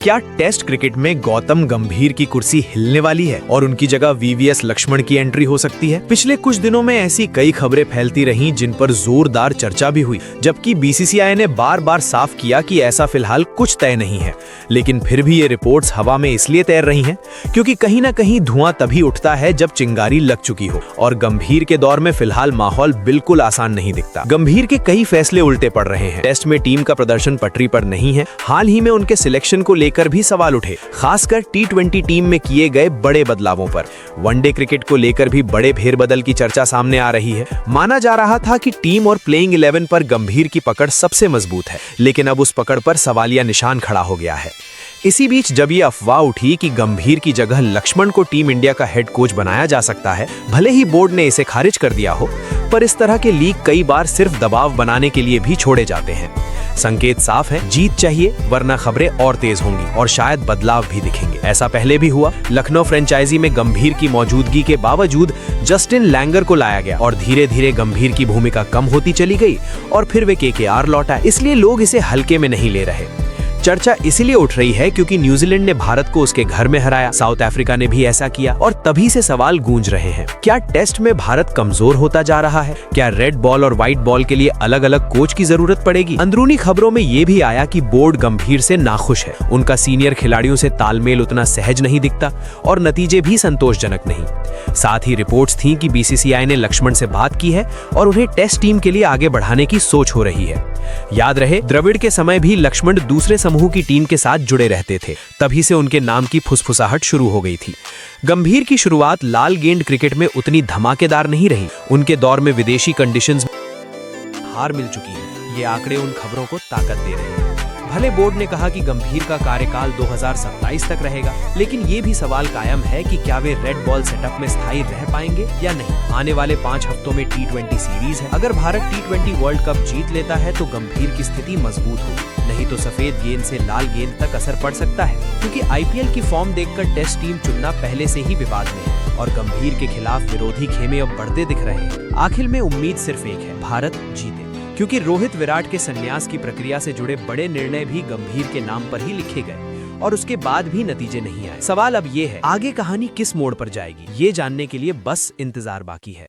क्या test cricket में गौतम गंभीर की कुर्सी हिलने वाली है और उनकी जगह वीवीएस लक्ष्मण की एंट्री हो सकती है? पिछले कुछ दिनों में ऐसी कई खबरें फैलती रहीं जिन पर जोरदार चर्चा भी हुई, जबकि बीसीसीआई ने बार बार साफ किया कि ऐसा फिलहाल कुछ तय नहीं है। लेकिन फिर भी ये रिपोर्ट्स हवा में इसलिए तैर रही हैं क्योंकि कहीं ना कहीं धुआं तभी उठता है जब चिंगारी लग चुकी हो, और गंभीर के दौर में फिलहाल माहौल बिल्कुल आसान नहीं दिखता। गंभीर के कई फैसले उल्टे पड़ रहे हैं। टेस्ट में टीम का प्रदर्शन पटरी पर नहीं है। हाल ही में उनके सिलेक्शन को लेकर भी सवाल उठे, खासकर टी20 टीम में किए गए बड़े बदलावों पर। वनडे क्रिकेट को लेकर भी बड़े फेरबदल की चर्चा सामने आ रही है। माना जा रहा था कि टीम और प्लेइंग 11 पर गंभीर की पकड़ सबसे मजबूत है, लेकिन अब उस पकड़ पर सवालिया निशान खड़ा हो गया है। इसी बीच जब ये अफवाह उठी कि गंभीर की जगह लक्ष्मण को टीम इंडिया का हेड कोच बनाया जा सकता है, भले ही बोर्ड ने इसे खारिज कर दिया हो, पर इस तरह के लीक कई बार सिर्फ दबाव बनाने के लिए भी छोड़े जाते हैं। संकेत साफ है, जीत चाहिए, वरना खबरें और तेज होंगी और शायद बदलाव भी दिखेंगे। ऐसा पहले भी हुआ। लखनऊ फ्रेंचाइजी में गंभीर की मौजूदगी के बावजूद जस्टिन लैंगर को लाया गया और धीरे धीरे गंभीर की भूमिका कम होती चली गई और फिर वे केकेआर लौटा। इसलिए लोग इसे हल्के में नहीं ले रहे। चर्चा इसीलिए उठ रही है क्योंकि न्यूजीलैंड ने भारत को उसके घर में हराया, साउथ अफ्रीका ने भी ऐसा किया, और तभी से सवाल गूंज रहे हैं। क्या टेस्ट में भारत कमजोर होता जा रहा है? क्या रेड बॉल और व्हाइट बॉल के लिए अलग अलग कोच की जरूरत पड़ेगी? अंदरूनी खबरों में ये भी आया कि बोर्ड गंभीर से नाखुश है। उनका सीनियर खिलाड़ियों से तालमेल उतना सहज नहीं दिखता और नतीजे भी संतोषजनक नहीं। साथ ही रिपोर्ट्स थीं कि बीसीसीआई ने लक्ष्मण से बात की है और उन्हें टेस्ट टीम के लिए आगे बढ़ाने की सोच हो रही है। याद रहे, द्रविड़ के समय भी लक्ष्मण दूसरे समूह की टीम के साथ जुड़े रहते थे, तभी से उनके नाम की फुसफुसाहट शुरू हो गई थी। गंभीर की शुरुआत लाल गेंद क्रिकेट में उतनी धमाकेदार नहीं रही। उनके दौर में विदेशी कंडीशंस हार मिल चुकी है। ये आंकड़े उन खबरों को ताकत दे रहे हैं। भले बोर्ड ने कहा कि गंभीर का कार्यकाल 2027 तक रहेगा, लेकिन ये भी सवाल कायम है कि क्या वे रेड बॉल सेटअप में स्थायी रह पाएंगे या नहीं। आने वाले 5 हफ्तों में टी20 सीरीज है। अगर भारत टी20 वर्ल्ड कप जीत लेता है तो गंभीर की स्थिति मजबूत होगी, नहीं तो सफेद गेंद से लाल गेंद तक असर पड़ सकता है, क्योंकि आईपीएल की फॉर्म देखकर टेस्ट टीम चुनना पहले से ही विवाद में है और गंभीर के खिलाफ विरोधी खेमे अब बढ़ते दिख रहे हैं। आखिर में उम्मीद सिर्फ एक है, भारत जीते, क्योंकि रोहित विराट के संन्यास की प्रक्रिया से जुड़े बड़े निर्णय भी गंभीर के नाम पर ही लिखे गए और उसके बाद भी नतीजे नहीं आए। सवाल अब ये है, आगे कहानी किस मोड़ पर जाएगी? ये जानने के लिए बस इंतजार बाकी है।